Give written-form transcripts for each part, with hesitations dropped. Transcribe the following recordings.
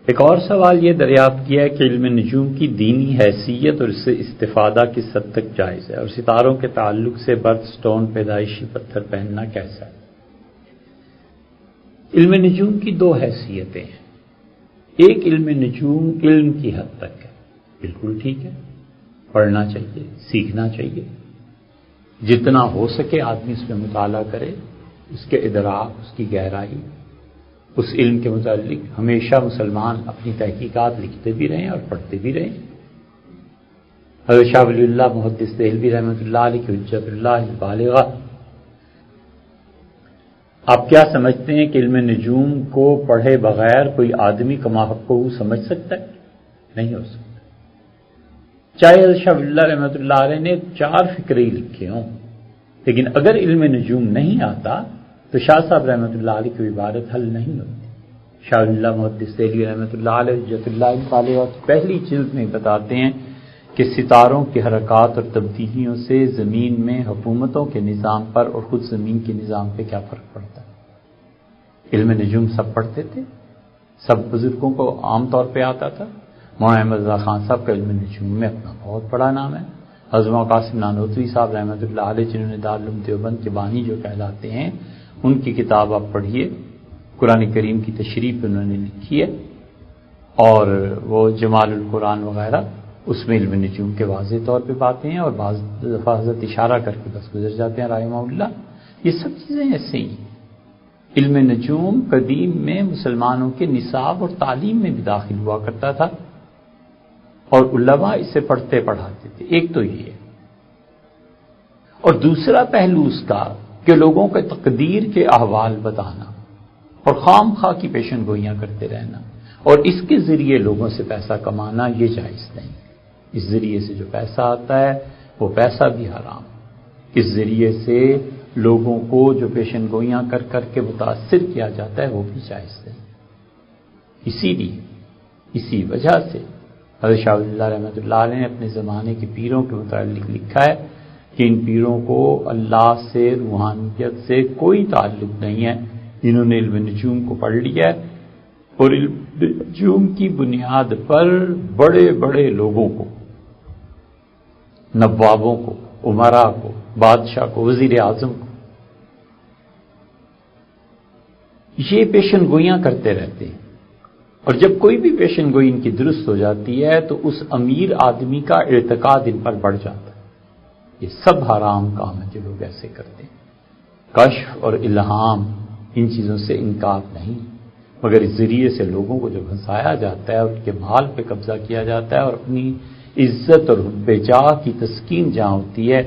ایک اور سوال یہ دریافت کیا ہے کہ علم نجوم کی دینی حیثیت اور اس سے استفادہ کس حد تک جائز ہے، اور ستاروں کے تعلق سے برتھ سٹون پیدائشی پتھر پہننا کیسا ہے؟ علم نجوم کی دو حیثیتیں ہیں. ایک علم نجوم علم کی حد تک ہے، بالکل ٹھیک ہے، پڑھنا چاہیے، سیکھنا چاہیے، جتنا ہو سکے آدمی اس میں مطالعہ کرے، اس کے ادراک، اس کی گہرائی، اس علم کے متعلق ہمیشہ مسلمان اپنی تحقیقات لکھتے بھی رہیں اور پڑھتے بھی رہیں. حضرت شاہ ولی اللہ محدث دہلوی رحمۃ اللہ علیہ کی حجت اللہ البالغہ، آپ کیا سمجھتے ہیں کہ علم نجوم کو پڑھے بغیر کوئی آدمی کما حقہ سمجھ سکتا ہے؟ نہیں ہو سکتا. چاہے حضرت شاہ ولی اللہ رحمۃ اللہ علیہ نے 4 فقرے لکھے ہوں، لیکن اگر علم نجوم نہیں آتا تو شاہ صاحب رحمۃ اللہ علیہ کی عبارت حل نہیں ہوتی. شاہ ولی اللہ محدث دہلوی رحمۃ اللہ علیہ حجت اللہ البالغہ پہلی جلد میں بتاتے ہیں کہ ستاروں کی حرکات اور تبدیلیوں سے زمین میں حکومتوں کے نظام پر اور خود زمین کے نظام پہ کیا فرق پڑتا ہے. علم نجوم سب پڑھتے تھے، سب بزرگوں کو عام طور پہ آتا تھا. مولانا احمد رضا خان صاحب کا علم نجوم میں اپنا بہت بڑا نام ہے. حضرت قاسم نانوتوی صاحب رحمۃ اللہ علیہ جنہوں نے دارالعلوم دیوبند کے بانی جو کہلاتے ہیں، ان کی کتاب آپ پڑھیے، قرآن کریم کی تشریح انہوں نے لکھی ہے، اور وہ جمال القرآن وغیرہ، اس میں علم نجوم کے واضح طور پہ باتیں ہیں، اور بعض دفعہ حضرت اشارہ کر کے بس گزر جاتے ہیں رحمہ اللہ. یہ سب چیزیں ایسے ہی. علم نجوم قدیم میں مسلمانوں کے نصاب اور تعلیم میں بھی داخل ہوا کرتا تھا، اور علماء اسے پڑھتے پڑھاتے تھے. ایک تو یہ ہے، اور دوسرا پہلو اس کا کہ لوگوں کے تقدیر کے احوال بتانا اور خام خواہ کی پیشن گوئیاں کرتے رہنا، اور اس کے ذریعے لوگوں سے پیسہ کمانا، یہ جائز نہیں. اس ذریعے سے جو پیسہ آتا ہے وہ پیسہ بھی حرام. اس ذریعے سے لوگوں کو جو پیشن گوئیاں کر کر کے متاثر کیا جاتا ہے وہ بھی جائز نہیں. اسی لیے اسی وجہ سے حضرت شاہ ولی اللہ رحمۃ اللہ علیہ نے اپنے زمانے کے پیروں کے متعلق لکھا ہے کہ ان پیروں کو اللہ سے، روحانیت سے کوئی تعلق نہیں ہے. انہوں نے علم نجوم کو پڑھ لیا ہے، اور علم نجوم کی بنیاد پر بڑے بڑے لوگوں کو، نوابوں کو، امراء کو، بادشاہ کو، وزیر اعظم کو، یہ پیشن گوئیاں کرتے رہتے ہیں. اور جب کوئی بھی پیشن گوئی ان کی درست ہو جاتی ہے تو اس امیر آدمی کا اعتقاد ان پر بڑھ جاتا ہے. یہ سب حرام کام ہے جو لوگ ایسے کرتے ہیں. کشف اور الہام ان چیزوں سے انکار نہیں، مگر اس ذریعے سے لوگوں کو جو پھنسایا جاتا ہے، ان کے مال پہ قبضہ کیا جاتا ہے، اور اپنی عزت اور حب جاہ کی تسکین جہاں ہوتی ہے،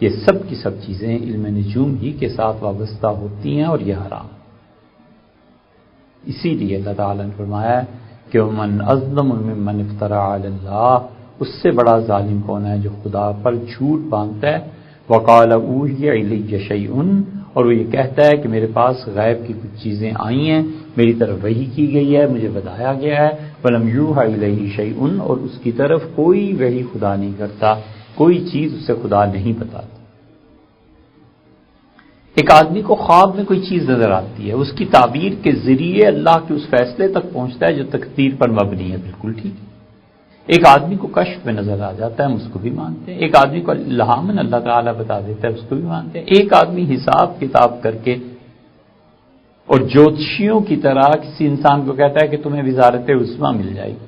یہ سب کی سب چیزیں علم نجوم ہی کے ساتھ وابستہ ہوتی ہیں، اور یہ حرام. اسی لیے اللہ تعالیٰ نے فرمایا کہ من اظلم ممن افترى علی اللہ، اس سے بڑا ظالم کون ہے جو خدا پر جھوٹ باندھتا ہے. وقال اوحی الی شیء، اور وہ یہ کہتا ہے کہ میرے پاس غیب کی کچھ چیزیں آئی ہیں، میری طرف وحی کی گئی ہے، مجھے بتایا گیا ہے. ولم یوحى الیہ شیء، اور اس کی طرف کوئی وحی خدا نہیں کرتا، کوئی چیز اسے خدا نہیں بتاتا. ایک آدمی کو خواب میں کوئی چیز نظر آتی ہے، اس کی تعبیر کے ذریعے اللہ کے اس فیصلے تک پہنچتا ہے جو تقدیر پر مبنی ہے، بالکل ٹھیک ہے. ایک آدمی کو کشف میں نظر آ جاتا ہے، ہم اس کو بھی مانتے ہیں. ایک آدمی کو الہاماً اللہ تعالیٰ بتا دیتا ہے، اس کو بھی مانتے ہیں. ایک آدمی حساب کتاب کر کے اور جوتشیوں کی طرح کسی انسان کو کہتا ہے کہ تمہیں وزارت عظمیٰ مل جائے گی.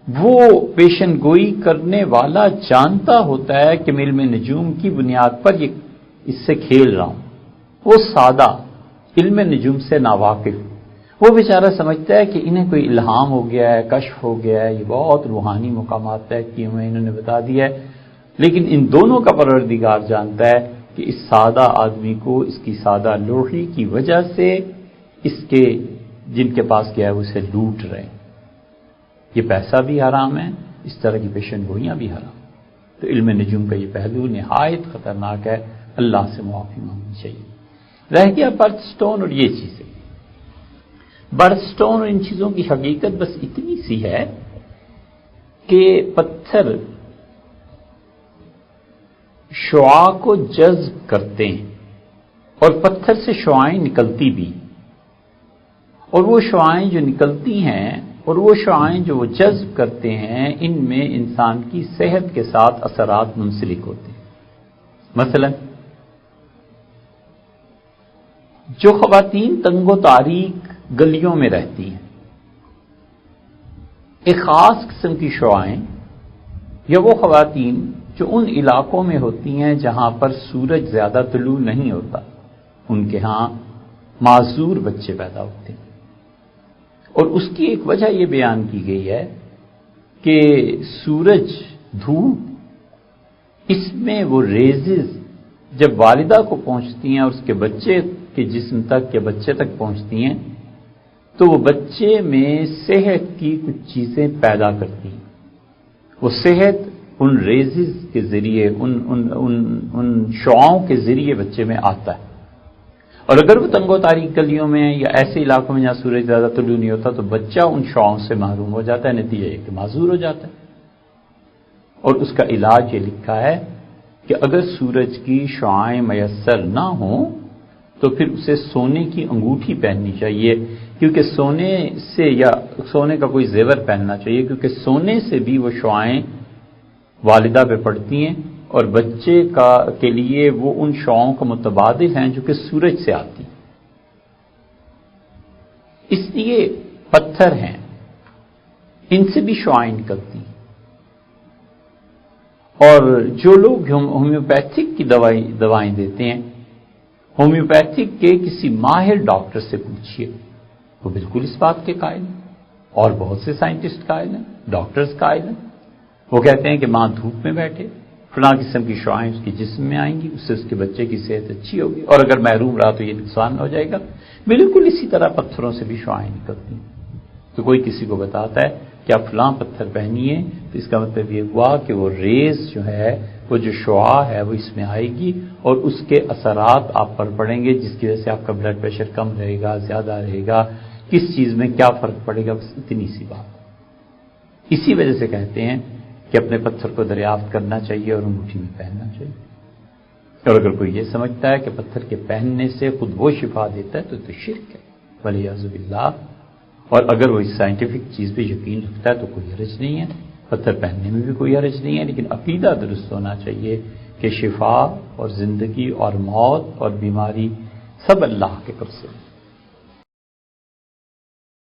وہ پیشن گوئی کرنے والا جانتا ہوتا ہے کہ میں علم نجوم کی بنیاد پر یہ اس سے کھیل رہا ہوں. وہ سادہ علم نجوم سے ناواقف، وہ بیچارہ سمجھتا ہے کہ انہیں کوئی الہام ہو گیا ہے، کشف ہو گیا ہے، یہ بہت روحانی مقامات طے کیے ہوئے انہوں نے بتا دیا ہے. لیکن ان دونوں کا پروردگار جانتا ہے کہ اس سادہ آدمی کو اس کی سادہ لوہی کی وجہ سے اس کے جن کے پاس گیا ہے وہ اسے لوٹ رہے ہیں. یہ پیسہ بھی حرام ہے، اس طرح کی پیشن گوئیاں بھی حرام. تو علم نجوم کا یہ پہلو نہایت خطرناک ہے، اللہ سے معافی مانگنی چاہیے. رہ گیا برتھ سٹون اور یہ چیزیں. برتھ سٹون اور ان چیزوں کی حقیقت بس اتنی سی ہے کہ پتھر شعاع کو جذب کرتے ہیں، اور پتھر سے شعاعیں نکلتی بھی. اور وہ شعاعیں جو نکلتی ہیں اور وہ شعاعیں جو وہ جذب کرتے ہیں، ان میں انسان کی صحت کے ساتھ اثرات منسلک ہوتے ہیں۔ مثلا جو خواتین تنگ و تاریک گلیوں میں رہتی ہیں، ایک خاص قسم کی شعاعیں، یا وہ خواتین جو ان علاقوں میں ہوتی ہیں جہاں پر سورج زیادہ طلوع نہیں ہوتا، ان کے ہاں معذور بچے پیدا ہوتے ہیں۔ اور اس کی ایک وجہ یہ بیان کی گئی ہے کہ سورج، دھوپ، اس میں وہ ریزز جب والدہ کو پہنچتی ہیں اور اس کے بچے کے جسم تک یا بچے تک پہنچتی ہیں تو وہ بچے میں صحت کی کچھ چیزیں پیدا کرتی ہیں۔ وہ صحت ان ریزز کے ذریعے، ان شعاعوں کے ذریعے بچے میں آتا ہے۔ اور اگر وہ تنگ و تاریک گلیوں میں یا ایسے علاقوں میں جہاں سورج زیادہ طلوع نہیں ہوتا تو بچہ ان شعاعوں سے محروم ہو جاتا ہے، نتیجہ یہ کہ معذور ہو جاتا ہے۔ اور اس کا علاج یہ لکھا ہے کہ اگر سورج کی شعاعیں میسر نہ ہوں تو پھر اسے سونے کی انگوٹھی پہننی چاہیے، کیونکہ سونے سے یا سونے کا کوئی زیور پہننا چاہیے، کیونکہ سونے سے بھی وہ شعاعیں والدہ پہ پڑتی ہیں اور بچے کے لیے وہ ان شعاعوں کا متبادل ہیں جو کہ سورج سے آتی ہیں۔ اس لیے پتھر ہیں، ان سے بھی شعاعیں نکلتی ہیں۔ اور جو لوگ ہومیوپیتھک کی دوائیں دیتے ہیں، ہومیوپیتھک کے کسی ماہر ڈاکٹر سے پوچھیے، وہ بالکل اس بات کے قائل ہیں، اور بہت سے سائنٹسٹ قائل ہیں، ڈاکٹرز قائل ہیں۔ وہ کہتے ہیں کہ ماں دھوپ میں بیٹھے، فلاں قسم کی شعاعیں اس کے جسم میں آئیں گی، اس سے اس کے بچے کی صحت اچھی ہوگی، اور اگر محروم رہا تو یہ نقصان ہو جائے گا۔ بالکل اسی طرح پتھروں سے بھی شعاعیں نکلتی ہیں۔ تو کوئی کسی کو بتاتا ہے کہ آپ فلاں پتھر پہنیے تو اس کا مطلب یہ ہوا کہ وہ ریز جو ہے، وہ جو شعاع ہے وہ اس میں آئے گی اور اس کے اثرات آپ پر پڑیں گے، جس کی وجہ سے آپ کا بلڈ پریشر کم رہے گا، زیادہ رہے گا، کس چیز میں کیا فرق پڑے گا، بس اتنی سی بات۔ اسی وجہ سے کہتے ہیں کہ اپنے پتھر کو دریافت کرنا چاہیے اور انگوٹھی میں پہننا چاہیے۔ اور اگر کوئی یہ سمجھتا ہے کہ پتھر کے پہننے سے خود وہ شفا دیتا ہے تو شرک ہے، والعیاذ باللہ۔ اور اگر وہ اس سائنٹیفک چیز پہ یقین رکھتا ہے تو کوئی حرج نہیں ہے، پتھر پہننے میں بھی کوئی حرج نہیں ہے، لیکن عقیدہ درست ہونا چاہیے کہ شفا اور زندگی اور موت اور بیماری سب اللہ کے قبضے میں۔